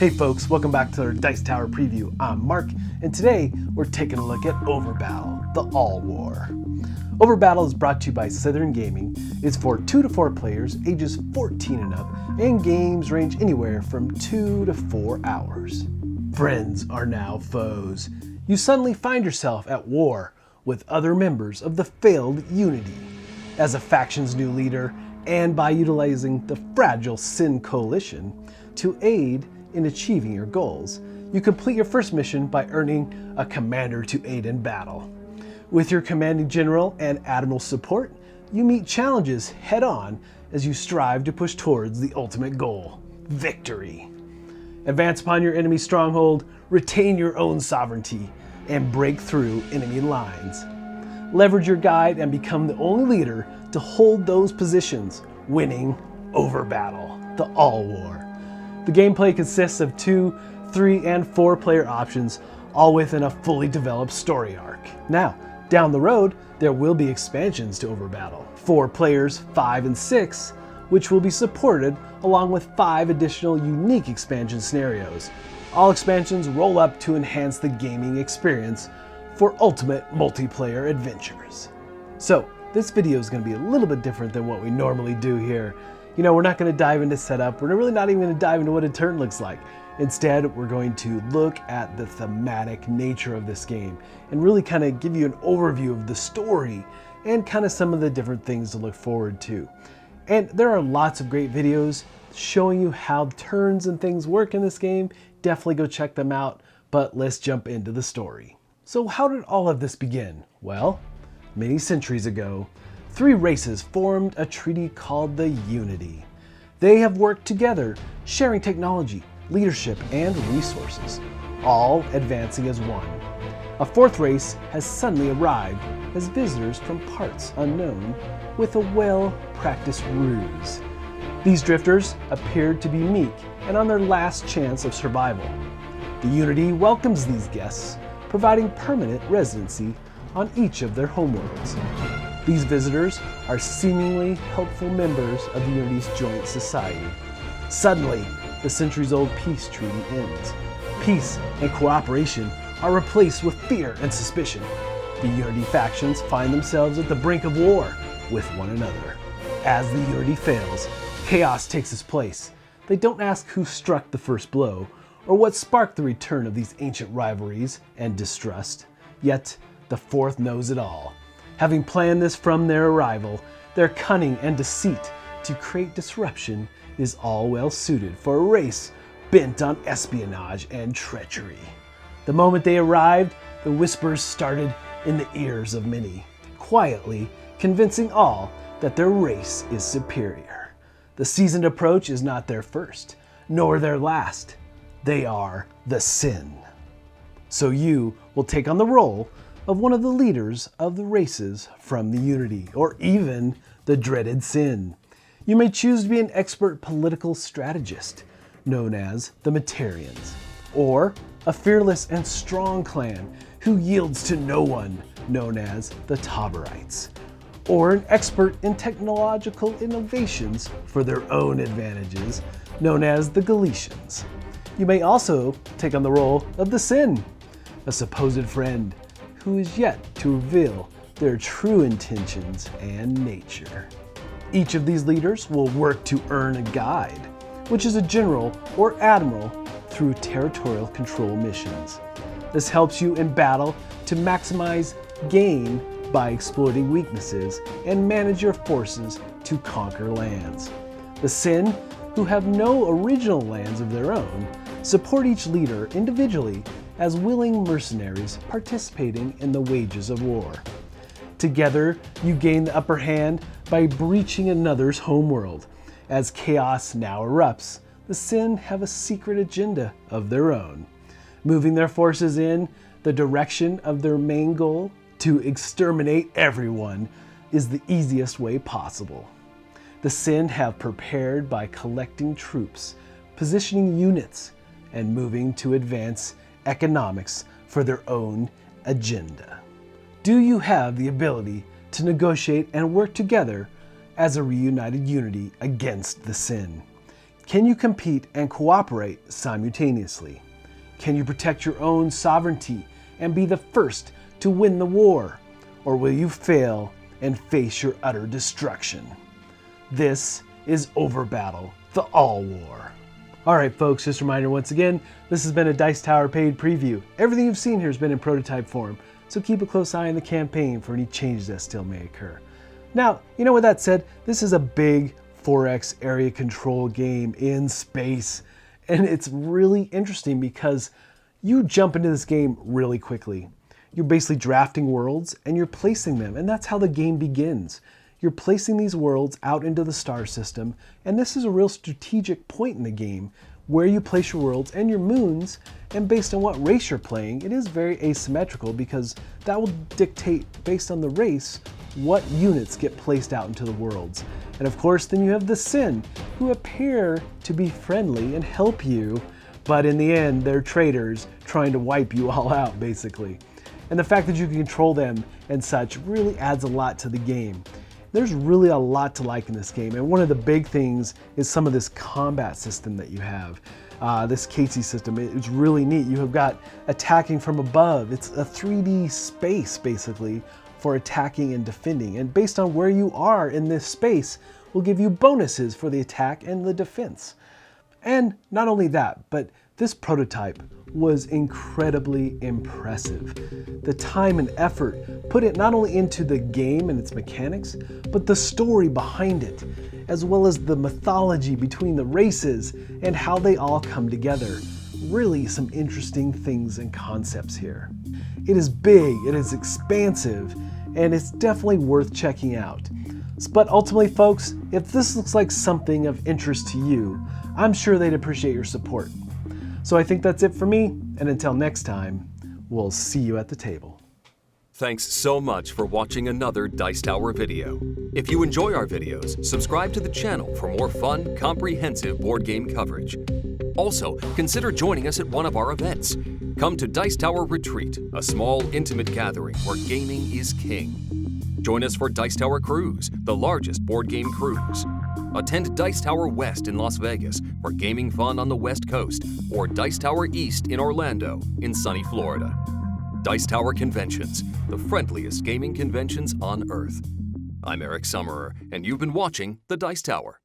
Hey folks, welcome back to our Dice Tower preview. I'm Mark, and today we're taking a look at OVERBATTLE, the All War. OVERBATTLE is brought to you by Syther Gaming. It's for 2 to 4 players, ages 14 and up, and games range anywhere from 2 to 4 hours. Friends are now foes. You suddenly find yourself at war with other members of the failed Unity. As a faction's new leader, and by utilizing the fragile Sin Coalition to aid in achieving your goals, you complete your first mission by earning a commander to aid in battle. With your commanding general and admiral support, you meet challenges head-on as you strive to push towards the ultimate goal, victory. Advance upon your enemy's stronghold, retain your own sovereignty, and break through enemy lines. Leverage your guide and become the only leader to hold those positions, winning OVERBATTLE, the All War. The gameplay consists of 2, 3, and 4 player options, all within a fully developed story arc. Now, down the road, there will be expansions to OVERBATTLE. 4 players, 5 and 6, which will be supported along with 5 additional unique expansion scenarios. All expansions roll up to enhance the gaming experience for ultimate multiplayer adventures. So, this video is going to be a little bit different than what we normally do here. You know, we're not going to dive into setup. We're really not even going to dive into what a turn looks like. Instead, we're going to look at the thematic nature of this game and really kind of give you an overview of the story and kind of some of the different things to look forward to. And there are lots of great videos showing you how turns and things work in this game. Definitely go check them out, but let's jump into the story. So how did all of this begin? Well, many centuries ago, 3 races formed a treaty called the Unity. They have worked together, sharing technology, leadership, and resources, all advancing as one. A 4th race has suddenly arrived as visitors from parts unknown with a well-practiced ruse. These drifters appeared to be meek and on their last chance of survival. The Unity welcomes these guests, providing permanent residency on each of their homeworlds. These visitors are seemingly helpful members of the Unity's joint society. Suddenly, the centuries-old peace treaty ends. Peace and cooperation are replaced with fear and suspicion. The Unity factions find themselves at the brink of war with one another. As the Unity fails, chaos takes its place. They don't ask who struck the first blow or what sparked the return of these ancient rivalries and distrust. Yet, the 4th knows it all. Having planned this from their arrival, their cunning and deceit to create disruption is all well suited for a race bent on espionage and treachery. The moment they arrived, the whispers started in the ears of many, quietly convincing all that their race is superior. The seasoned approach is not their first, nor their last. They are the Sin. So you will take on the role of one of the leaders of the races from the Unity, or even the dreaded Sin. You may choose to be an expert political strategist, known as the Materians, or a fearless and strong clan who yields to no one, known as the Taborites, or an expert in technological innovations for their own advantages, known as the Galicians. You may also take on the role of the Sin, a supposed friend who is yet to reveal their true intentions and nature. Each of these leaders will work to earn a guide, which is a general or admiral, through territorial control missions. This helps you in battle to maximize gain by exploiting weaknesses and manage your forces to conquer lands. The Sin, who have no original lands of their own, support each leader individually as willing mercenaries participating in the wages of war. Together, you gain the upper hand by breaching another's homeworld. As chaos now erupts, the Sin have a secret agenda of their own, moving their forces in the direction of their main goal. To exterminate everyone is the easiest way possible. The Sin have prepared by collecting troops, positioning units, and moving to advance economics for their own agenda. Do you have the ability to negotiate and work together as a reunited Unity against the Sin? Can you compete and cooperate simultaneously? Can you protect your own sovereignty and be the first to win the war? Or will you fail and face your utter destruction? This is OVERBATTLE, the All-War. Alright folks, just a reminder once again, this has been a Dice Tower paid preview. Everything you've seen here has been in prototype form, so keep a close eye on the campaign for any changes that still may occur. Now, with that said, this is a big 4X area control game in space, and it's really interesting because you jump into this game really quickly. You're basically drafting worlds and you're placing them, and that's how the game begins. You're placing these worlds out into the star system, and this is a real strategic point in the game where you place your worlds and your moons, and based on what race you're playing, it is very asymmetrical because that will dictate, based on the race, what units get placed out into the worlds. And of course, then you have the Sin, who appear to be friendly and help you, but in the end, they're traitors trying to wipe you all out, basically. And the fact that you can control them and such really adds a lot to the game. There's really a lot to like in this game, and one of the big things is some of this combat system that you have. This Casey system, it's really neat. You have got attacking from above. It's a 3D space, basically, for attacking and defending. And based on where you are in this space, will give you bonuses for the attack and the defense. And not only that, but this prototype was incredibly impressive. The time and effort put it not only into the game and its mechanics, but the story behind it, as well as the mythology between the races and how they all come together. Really some interesting things and concepts here. It is big, it is expansive, and it's definitely worth checking out. But ultimately, folks, if this looks like something of interest to you, I'm sure they'd appreciate your support. So I think that's it for me, and until next time, we'll see you at the table. Thanks so much for watching another Dice Tower video. If you enjoy our videos, subscribe to the channel for more fun, comprehensive board game coverage. Also, consider joining us at one of our events. Come to Dice Tower Retreat, a small, intimate gathering where gaming is king. Join us for Dice Tower Cruise, the largest board game cruise. Attend Dice Tower West in Las Vegas for gaming fun on the West Coast, or Dice Tower East in Orlando in sunny Florida. Dice Tower Conventions, the friendliest gaming conventions on Earth. I'm Eric Summerer, and you've been watching The Dice Tower.